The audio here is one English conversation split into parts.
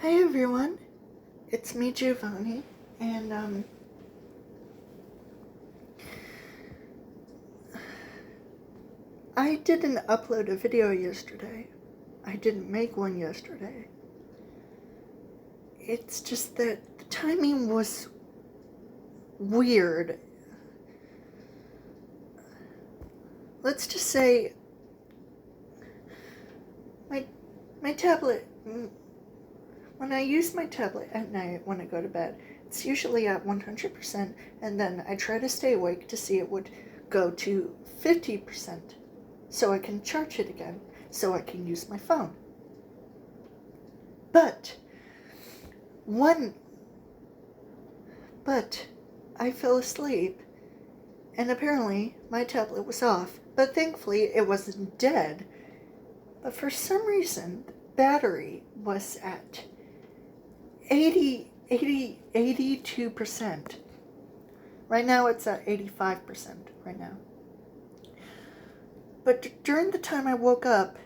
Hi everyone, it's me Giovanni, and I didn't upload a video yesterday. I didn't make one yesterday. It's just that the timing was weird. Let's just say my tablet, when I use my tablet at night when I go to bed, it's usually at 100%, and then I try to stay awake to see it would go to 50% so I can charge it again, so I can use my phone. But I fell asleep, and apparently my tablet was off, but thankfully it wasn't dead. But for some reason, the battery was at 82%. Right now it's at 85% right now. But during the time I woke up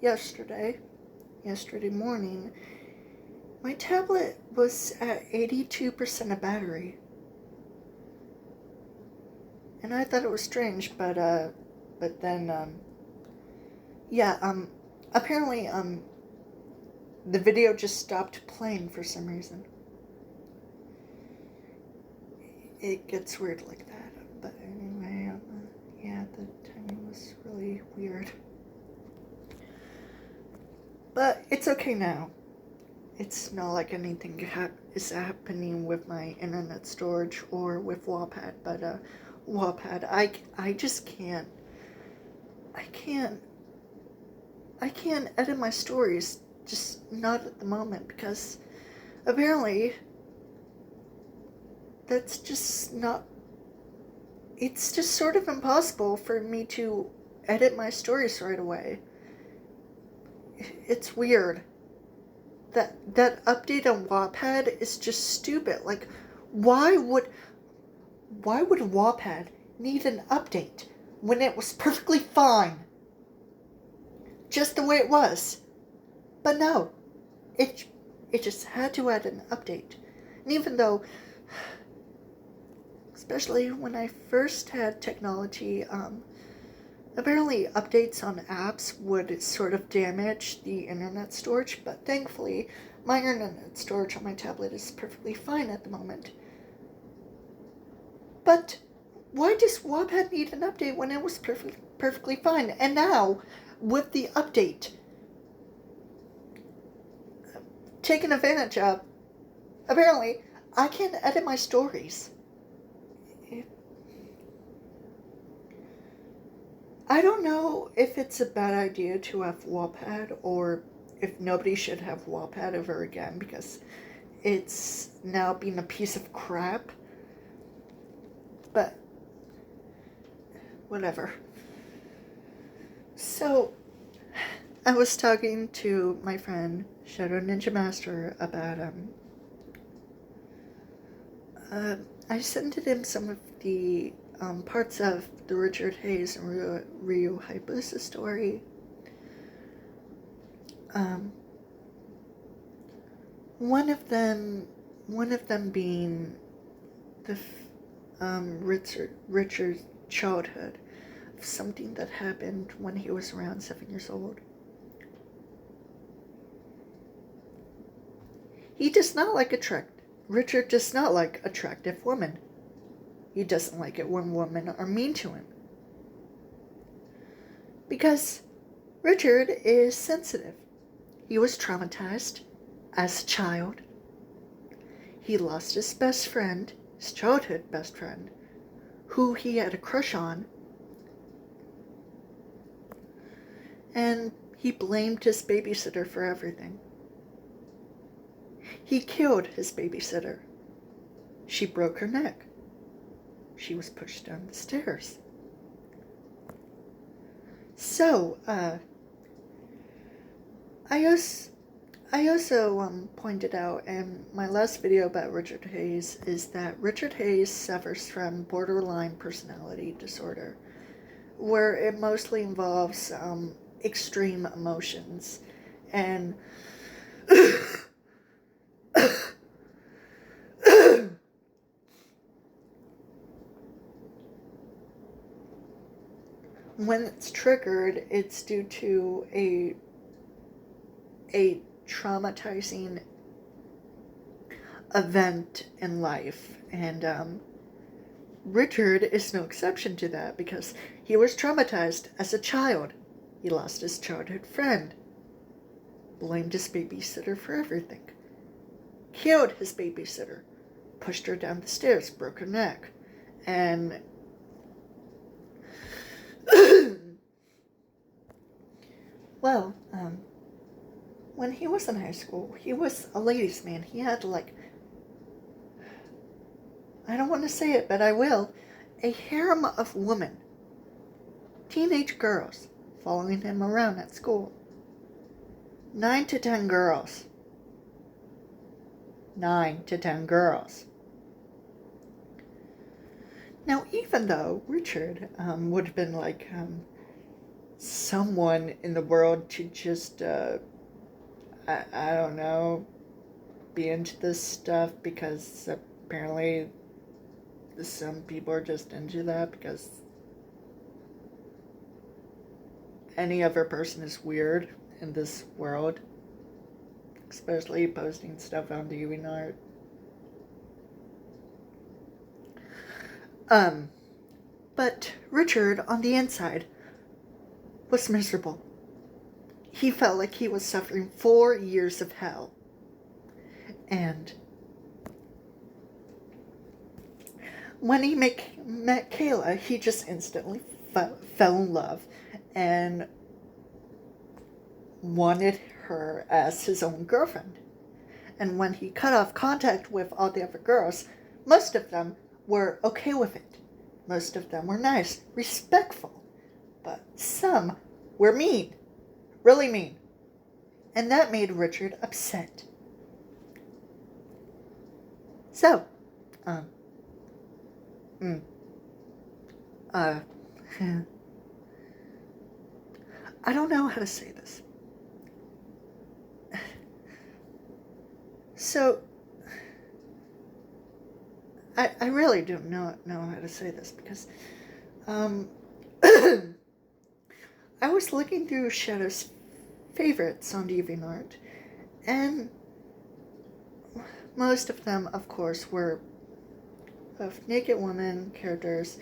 yesterday morning, my tablet was at 82% of battery. And I thought it was strange, but then, apparently, the video just stopped playing for some reason. It gets weird like that, but anyway, the timing was really weird. But it's okay now. It's not like anything is happening with my internet storage or with Wattpad, but Wattpad, I just can't. I can't edit my stories, just not at the moment, because apparently that's just not. It's just sort of impossible for me to edit my stories right away. It's weird. That update on Wattpad is just stupid. Like, why would Wattpad need an update when it was perfectly fine, just the way it was? But no, it just had to add an update. And even though, especially when I first had technology, apparently updates on apps would sort of damage the internet storage, but thankfully my internet storage on my tablet is perfectly fine at the moment. But why does Wattpad need an update when it was perfectly fine? And now, with the update taken advantage of, apparently I can't edit my stories. I don't know if it's a bad idea to have Wattpad, or if nobody should have Wattpad ever again, because it's now been a piece of crap. But whatever. So I was talking to my friend Shadow Ninja Master about I sent him some of the parts of the Richard Hayes and Ryu Hayabusa story. One of them being the Richard's childhood of something that happened when he was around 7 years old. Richard does not like attractive women. He doesn't like it when women are mean to him. Because Richard is sensitive. He was traumatized as a child. He lost his best friend, his childhood best friend, who he had a crush on. And he blamed his babysitter for everything. He killed his babysitter. She broke her neck. She was pushed down the stairs. So, I also pointed out in my last video about Richard Hayes is that Richard Hayes suffers from borderline personality disorder, where it mostly involves extreme emotions and When it's triggered, it's due to a traumatizing event in life, and Richard is no exception to that because he was traumatized as a child. He lost his childhood friend, blamed his babysitter for everything, killed his babysitter, pushed her down the stairs, broke her neck, and well, when he was in high school, he was a ladies' man. He had, like, I don't want to say it, but I will, a harem of women, teenage girls, following him around at school. 9 to 10 girls. 9 to 10 girls. Now, even though Richard would have been like someone in the world to just, I don't know, be into this stuff, because apparently some people are just into that because any other person is weird in this world, especially posting stuff on DeviantArt. But Richard, on the inside, was miserable. He felt like he was suffering 4 years of hell. And when he met Kayla, he just instantly fell in love and wanted her as his own girlfriend. And when he cut off contact with all the other girls, most of them were okay with it. Most of them were nice, respectful. But some were mean, really mean. And that made Richard upset. So, I don't know how to say this. So, I really don't know how to say this because, I was looking through Shadow's favorites on DeviantArt, and most of them, of course, were of naked women characters,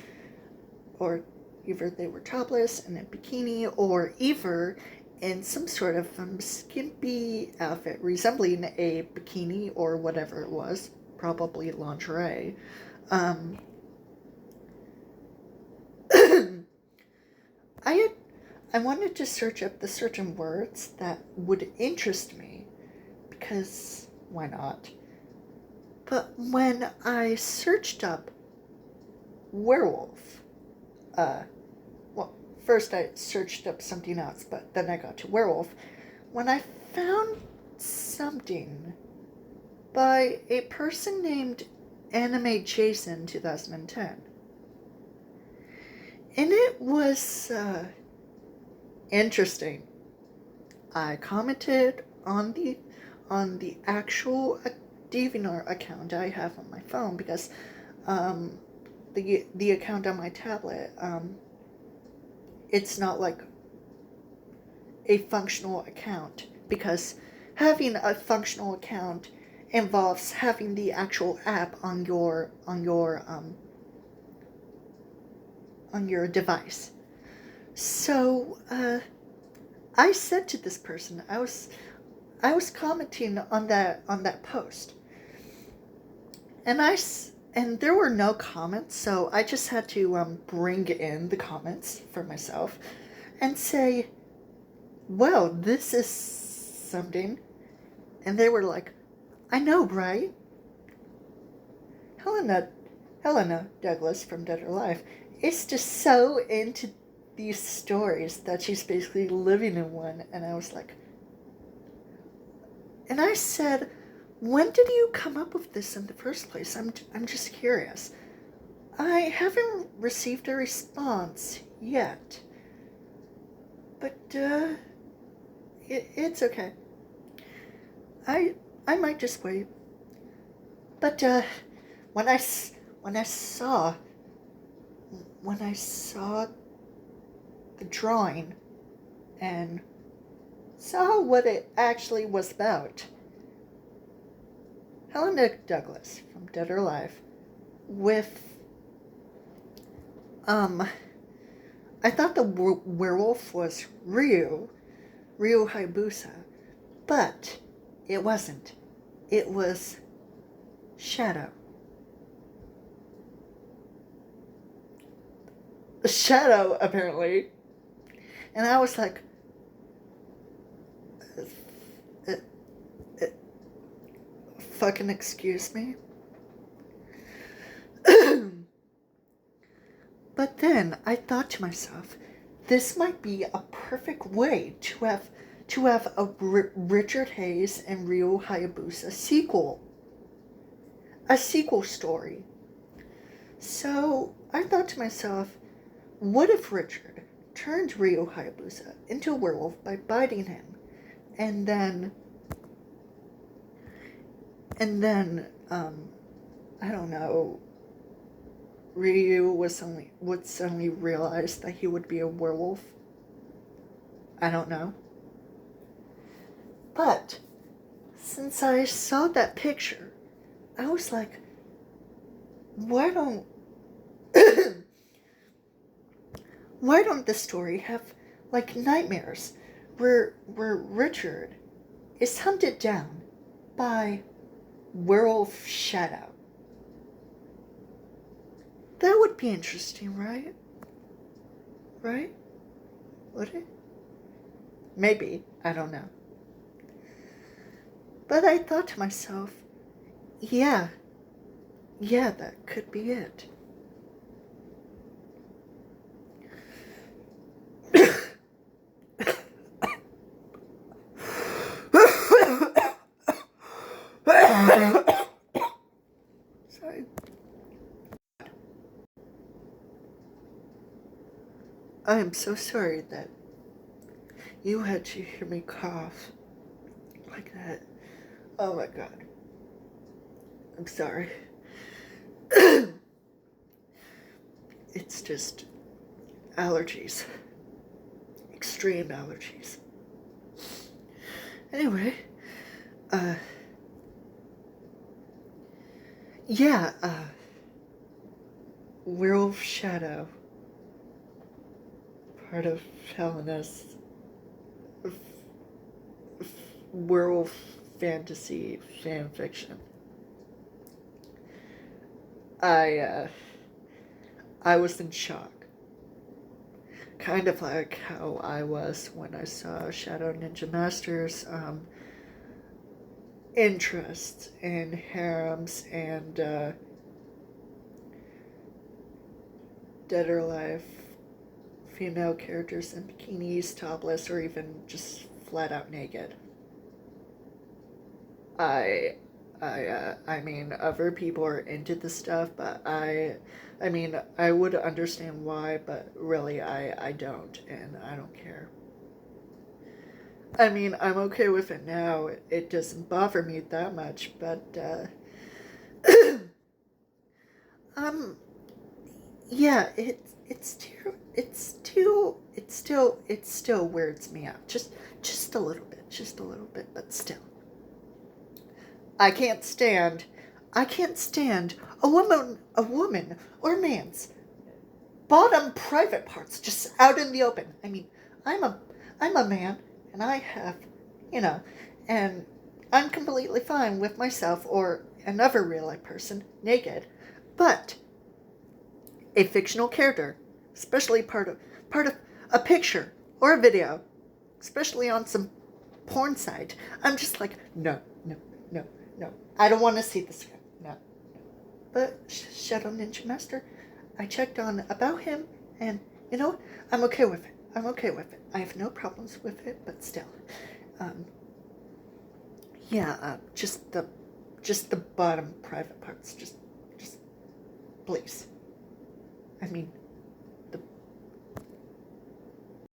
or either they were topless in a bikini, or either in some sort of skimpy outfit resembling a bikini or whatever it was, probably lingerie. I wanted to search up the certain words that would interest me, because why not? But when I searched up werewolf, well, first I searched up something else, but then I got to werewolf. When I found something by a person named Anime Jason 2010, and it was interesting. I commented on the actual DeviantArt account I have on my phone, because the account on my tablet, it's not like a functional account, because having a functional account involves having the actual app on your device. So I said to this person, I was commenting on that post, and there were no comments, so I just had to bring in the comments for myself and say, well, this is something. And they were like, I know, right? Helena Douglas from Dead or Alive is just so into these stories that she's basically living in one. And I was like, and I said, when did you come up with this in the first place? I'm just curious. I haven't received a response yet, but it's okay. I might just wait But when I when I saw when I saw the drawing and saw what it actually was about, Helena Douglas from Dead or Alive with I thought the werewolf was Ryu Hayabusa, but it wasn't. It was Shadow. Shadow, apparently. And I was like, uh, uh, fucking excuse me? But then I thought to myself, this might be a perfect way to have a Richard Hayes and Ryu Hayabusa sequel. A sequel story. So I thought to myself, what if Richard turned Ryu Hayabusa into a werewolf by biting him, and then I don't know, Ryu would suddenly realize that he would be a werewolf. I don't know. But since I saw that picture, I was like, why don't why don't the story have like nightmares where Richard is hunted down by werewolf Shadow? That would be interesting, right? Right? Would it? Maybe. I don't know. But I thought to myself, yeah, that could be it. Sorry. I am so sorry that you had to hear me cough like that. Oh my god. I'm sorry. It's just allergies. Extreme allergies. Anyway, yeah, Werewolf Shadow, part of Helena's werewolf fantasy fan fiction. I was in shock. Kind of like how I was when I saw Shadow Ninja Master's interest in harems and Dead or Alive female characters in bikinis, topless, or even just flat out naked. I mean, other people are into this stuff, but I mean, I would understand why, but really, I don't, and I don't care. I mean, I'm okay with it now. It doesn't bother me that much, but, yeah, it still weirds me out. Just a little bit, but still. I can't stand a woman or man's bottom private parts just out in the open. I mean, I'm a man, and I have, and I'm completely fine with myself or another real life person naked, but a fictional character, especially part of a picture or a video, especially on some porn site, I'm just like, no. I don't want to see this guy. No. But Shadow Ninja Master, I checked on about him, and you know what? I'm okay with it. I have no problems with it, but still, just the bottom private parts, just please. I mean,